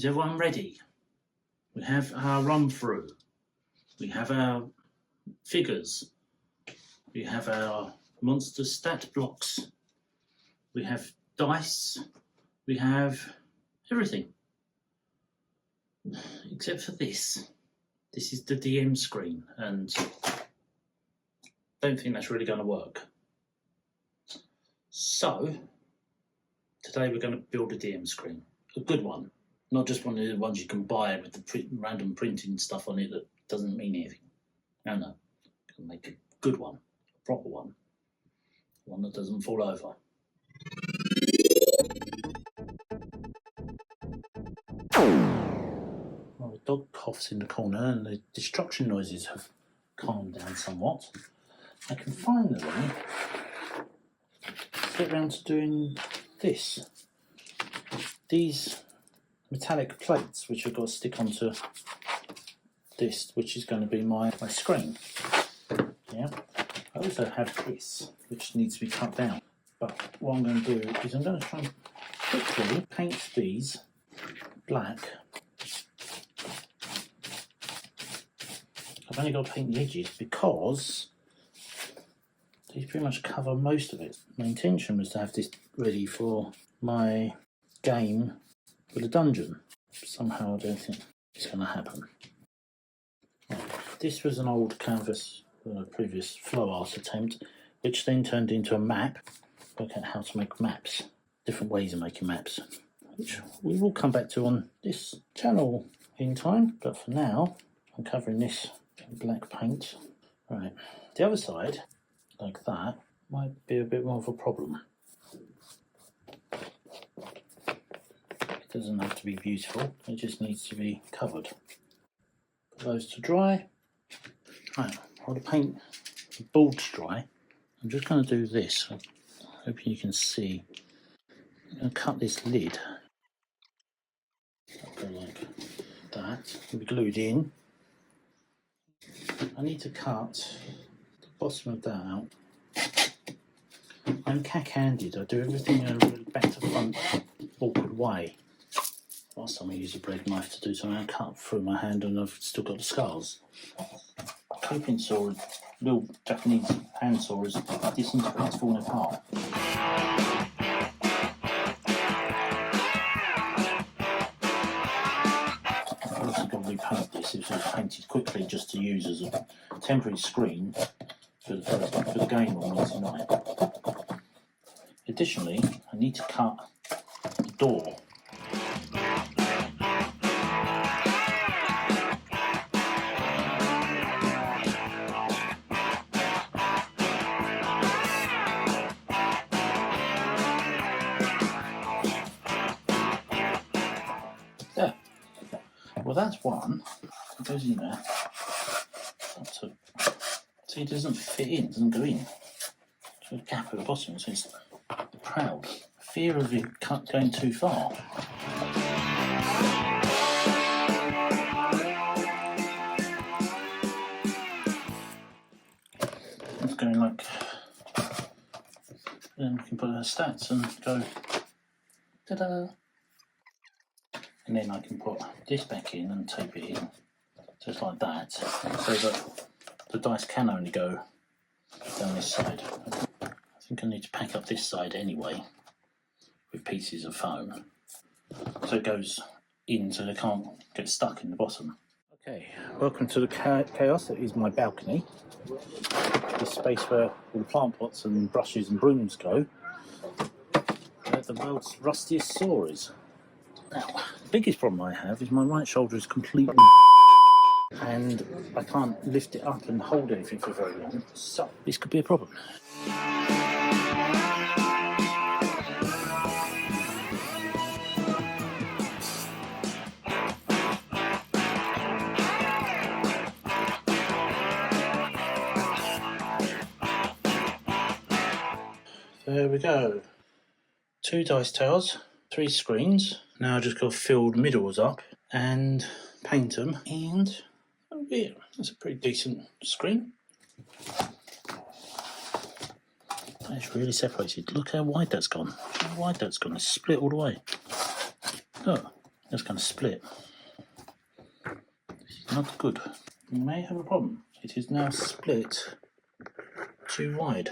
Is everyone ready? We have our run through. We have our figures. We have our monster stat blocks. We have dice. We have everything. Except for this. This is the DM screen, and don't think that's really going to work. So, today we're going to build a DM screen. A good one. Not just one of the ones you can buy with the random printing stuff on it that doesn't mean anything. No. Going to make a good one. A proper one. One that doesn't fall over. Well, the dog coughs in the corner and the destruction noises have calmed down somewhat. I can finally get around to doing this. These metallic plates which I've got to stick onto this, which is going to be my screen. Yeah. I also have this which needs to be cut down. But what I'm going to do is I'm going to try and quickly paint these black. I've only got to paint the edges because these pretty much cover most of it. My intention was to have this ready for my game for the dungeon. Somehow I don't think it's going to happen. Right. This was an old canvas previous flow art attempt, which then turned into a map. Work out how to make maps. Different ways of making maps, which we will come back to on this channel in time. But for now, I'm covering this in black paint. Right. The other side, like that, might be a bit more of a problem. It doesn't have to be beautiful, it just needs to be covered. Put those to dry. Right, while the paint the board's dry, I'm just going to do this. I hope you can see. I'm going to cut this lid. I'll go like that. It'll be glued in. I need to cut the bottom of that out. I'm cack-handed. I do everything in a really back to front awkward way. Last time I used a bread knife to do something, I cut through my hand and I've still got the scars. Coping saw, little Japanese hand saw, is disintegrated, falling apart. I've also got to repaint this. It was painted quickly just to use as a temporary screen for the game on Wednesday night. Additionally, I need to cut the door. There. Well, that's one. It goes in there. See, it doesn't fit in, it doesn't go in. So a gap at the bottom, so it's proud. Fear of it going too far. It's going like, then we can put our stats and go, ta-da! And then I can put this back in and tape it in, just like that, so that the dice can only go down this side. I think I need to pack up this side anyway with pieces of foam, so it goes in so they can't get stuck in the bottom. Okay, welcome to the chaos that is my balcony. This space where all the plant pots and brushes and brooms go, where the world's rustiest saw is. Now, the biggest problem I have is my right shoulder is completely and I can't lift it up and hold anything for very long, so this could be a problem. There we go. 2 dice towers, 3 screens. Now I just got to fill the middles up and paint them, and oh yeah, that's a pretty decent screen. That's really separated. Look how wide that's gone. How wide that's gone. It's split all the way. Oh, It's going to split. This is not good. You may have a problem. It is now split too wide.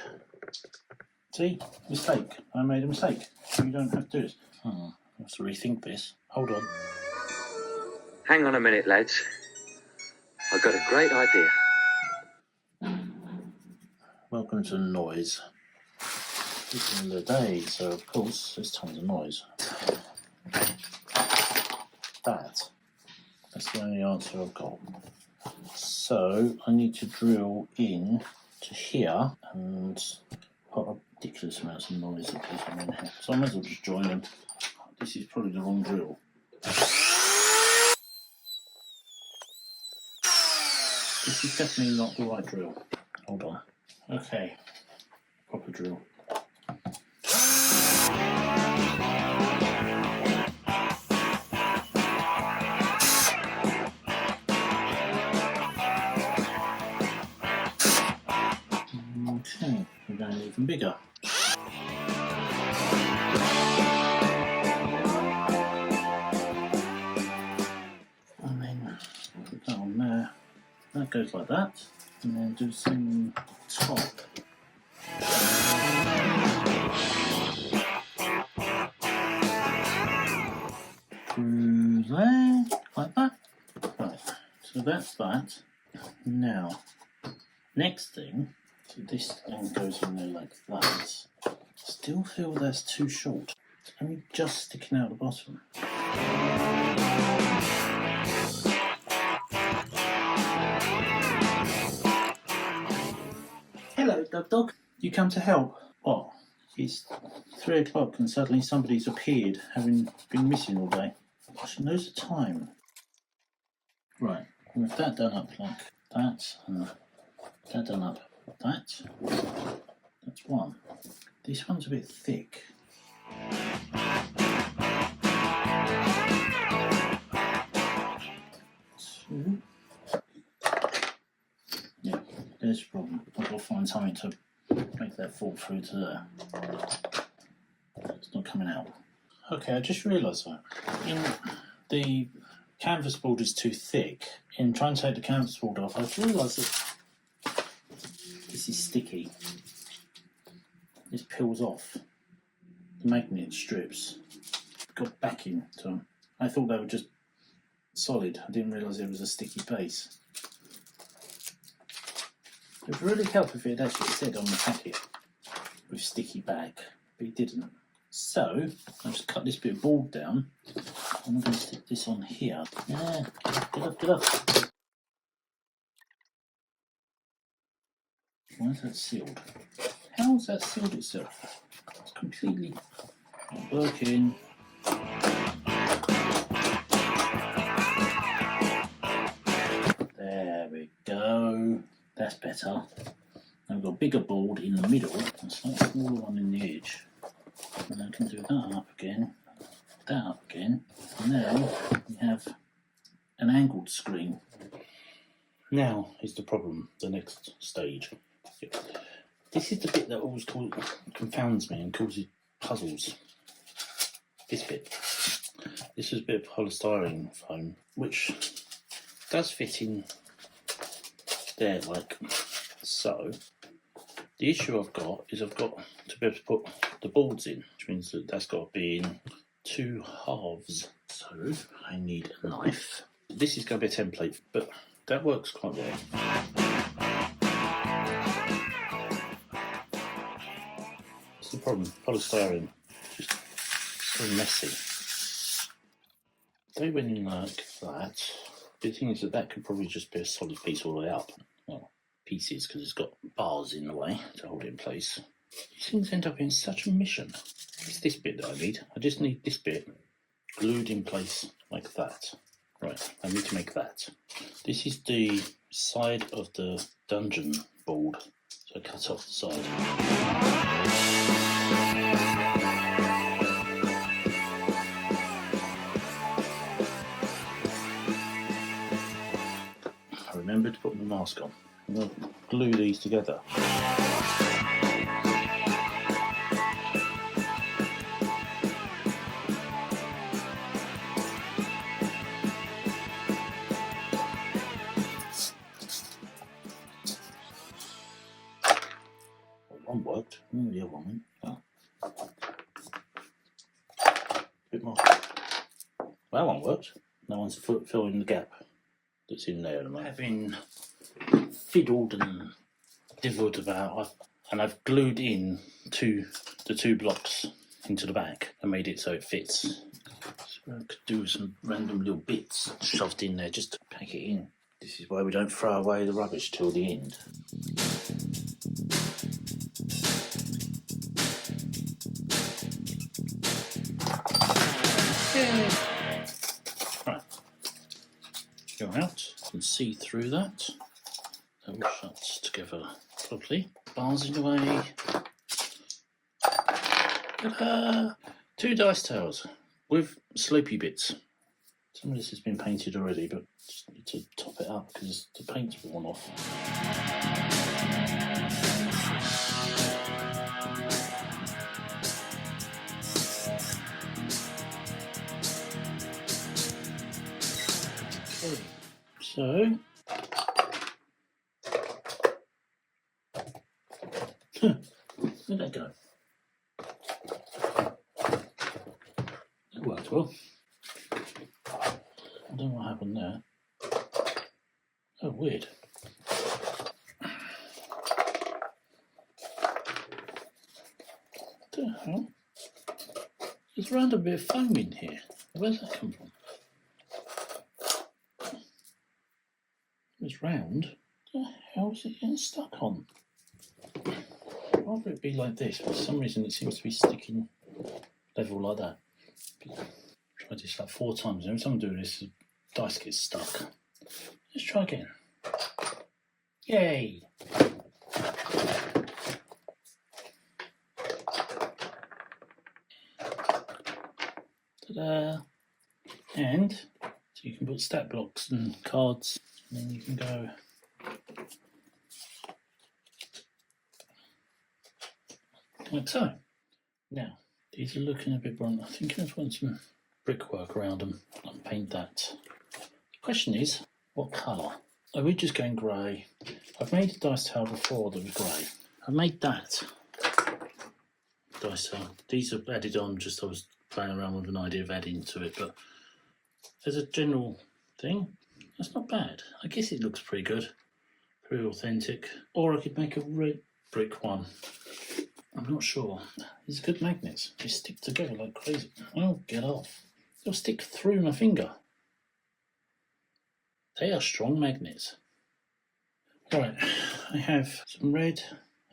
See? Mistake. I made a mistake. You don't have to do this. I have to rethink this. Hold on. Hang on a minute, lads. I've got a great idea. Welcome to the noise. It's in the day, so of course there's tons of noise. That's the only answer I've got. So I need to drill in to here and put a ridiculous amounts of noise that goes on in here. So I might as well just join them. This is probably the wrong drill. This is definitely not the right drill. Hold on. Okay, proper drill. Okay, we're going even bigger. And then put that on there. That goes like that. And then do some top. Through there, like that. Right, so that's that. Now, next thing, so this thing goes in there like that. Still feel that's too short. It's only just sticking out the bottom. Hello, Dog. You come to help? What? It's 3 o'clock and suddenly somebody's appeared, having been missing all day. She knows the time. Right, with that done up like that, and that done up like that. That's one. This one's a bit thick. Two. Yeah, there's a problem. I've got to find something to make that fall through to there. It's not coming out. Okay, I just realised that. The canvas board is too thick. In trying to take the canvas board off, I realised that this is sticky. This peels off. The magnet strips got backing to them. I thought they were just solid. I didn't realise it was a sticky base. It would really help if it had actually said on the packet with sticky back, but it didn't. So I'll just cut this bit of board down. I'm going to stick this on here. Yeah, get up. Why is that sealed? How has that sealed itself? It's completely not working. There we go. That's better. Now we've got a bigger board in the middle and a slightly smaller one in the edge. And I can do that up again, that up again. And now we have an angled screen. Now is the problem, the next stage. This is the bit that always confounds me and causes puzzles. This bit. This is a bit of polystyrene foam, which does fit in there like so. The issue I've got is I've got to be able to put the boards in, which means that that's got to be in 2 halves. So I need a knife. This is going to be a template, but that works quite well. What's the problem? Polystyrene, just so messy. They went in like that. The thing is that could probably just be a solid piece all the way up. Well, pieces, because it's got bars in the way to hold it in place. These things end up being such a mission. It's this bit that I need. I just need this bit glued in place like that. Right, I need to make that. This is the side of the dungeon board. So I cut off the side. I remembered to put my mask on. I'm going to glue these together. one worked. The other one went. Oh. Bit more. Well, that one worked. No one's filling the gap that's in there at the moment. Having fiddled and divvied about, and I've glued in the two blocks into the back and made it so it fits. So I could do some random little bits shoved in there just to pack it in. This is why we don't throw away the rubbish till the end. Yay. Right. Go out and see through that. That all shuts together properly. Bars in the way. Ta-da! 2 dice towers with slopey bits. Some of this has been painted already, but just need to top it up because the paint's worn off. Okay, so where'd that go? That worked well. I don't know what happened there. Oh, weird. What the hell? There's a random bit of foam in here. Where's that come from? It's round. What the hell is it getting stuck on? I'd rather it be like this, but for some reason it seems to be sticking level like that. Tried this like 4 times. Every time I do this, the dice gets stuck. Let's try again. Yay! Ta-da! And so you can put stat blocks and cards, and then you can go. Like so. Now, these are looking a bit blunt. I think I just want some brickwork around them and paint that. The question is, what colour? Are we just going grey? I've made a dice tower before that was grey. I made that dice tower. These are added on, just I was playing around with an idea of adding to it, but as a general thing, that's not bad. I guess it looks pretty good, pretty authentic. Or I could make a red brick one. I'm not sure. These are good magnets. They stick together like crazy. Oh, get off. They'll stick through my finger. They are strong magnets. Right, I have some red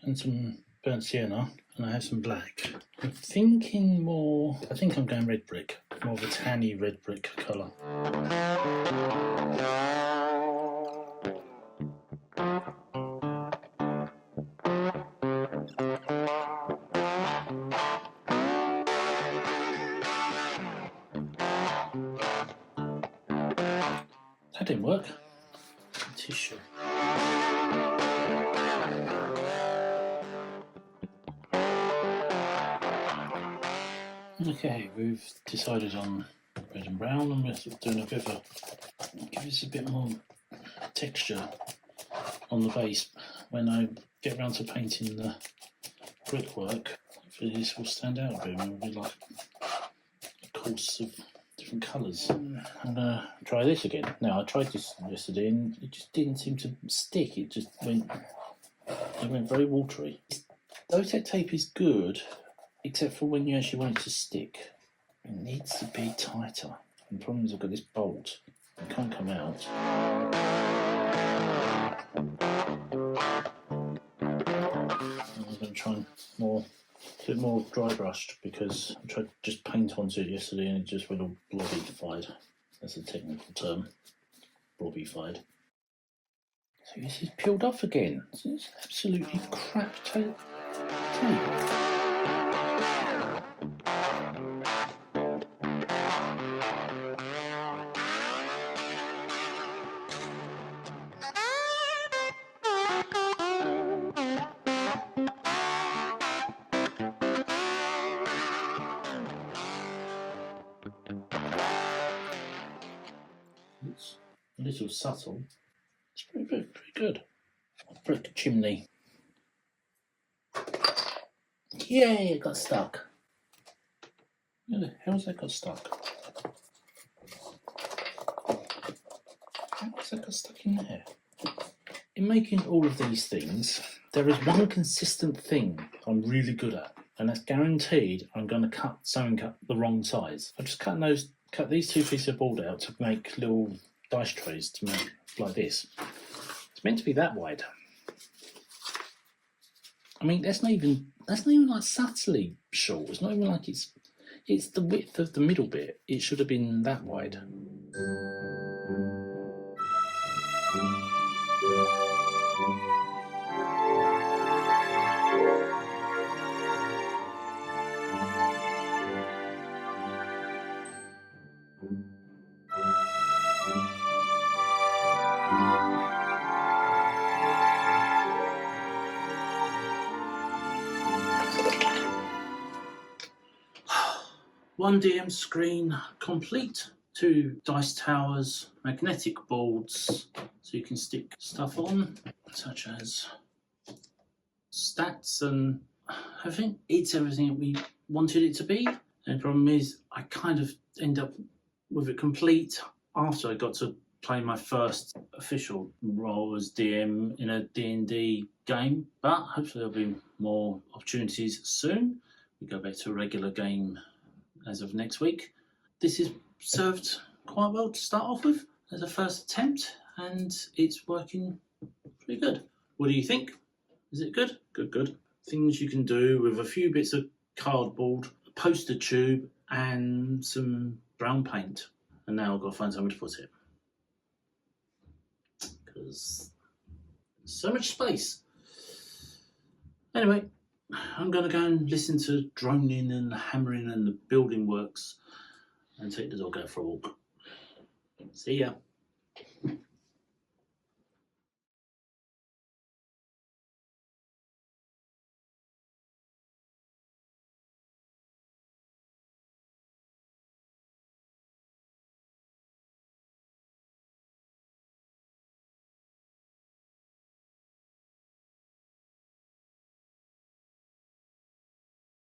and some burnt sienna, and I have some black. I'm thinking more, I think I'm going red brick, more of a tanny red brick colour. That didn't work. Tissue. Okay, we've decided on red and brown, and we're sort of doing a bit of a, give us a bit more texture on the base. When I get around to painting the brickwork, hopefully this will stand out a bit, and it'll be like a course of different colours. I'm gonna try this again. Now I tried this yesterday and it just didn't seem to stick. It went very watery. Dotec tape is good, except for when you actually want it to stick. It needs to be tighter. And the problem is I've got this bolt. It can't come out. I'm going to try and a bit more dry brushed because I tried to just paint onto it yesterday and it just went all blobbified. That's a technical term. Blobbified. So this is peeled off again. This is absolutely crap tape. It's a little subtle. It's pretty good. Brick chimney. Yay, it got stuck. Where the hell's that got stuck? How's that got stuck in there? In making all of these things, there is one consistent thing I'm really good at, and that's guaranteed I'm going to cut something up the wrong size. I've just cut these two pieces of board out to make little dice trays to make like this. It's meant to be that wide. I mean, that's not even like subtly short. It's not even like it's the width of the middle bit. It should have been that wide. One DM screen complete. 2 dice towers, magnetic boards, so you can stick stuff on, such as stats, and I think it's everything that we wanted it to be. And the problem is, I kind of end up with it complete after I got to play my first official role as DM in a D&D game, but hopefully there'll be more opportunities soon. We go back to a regular game as of next week. This is served quite well to start off with as a first attempt, and it's working pretty good. What do you think? Is it good? Good. Things you can do with a few bits of cardboard, a poster tube, and some brown paint. And now I've got to find somewhere to put it, because so much space. Anyway, I'm going to go and listen to droning and hammering and the building works and take the dog out for a walk. See ya.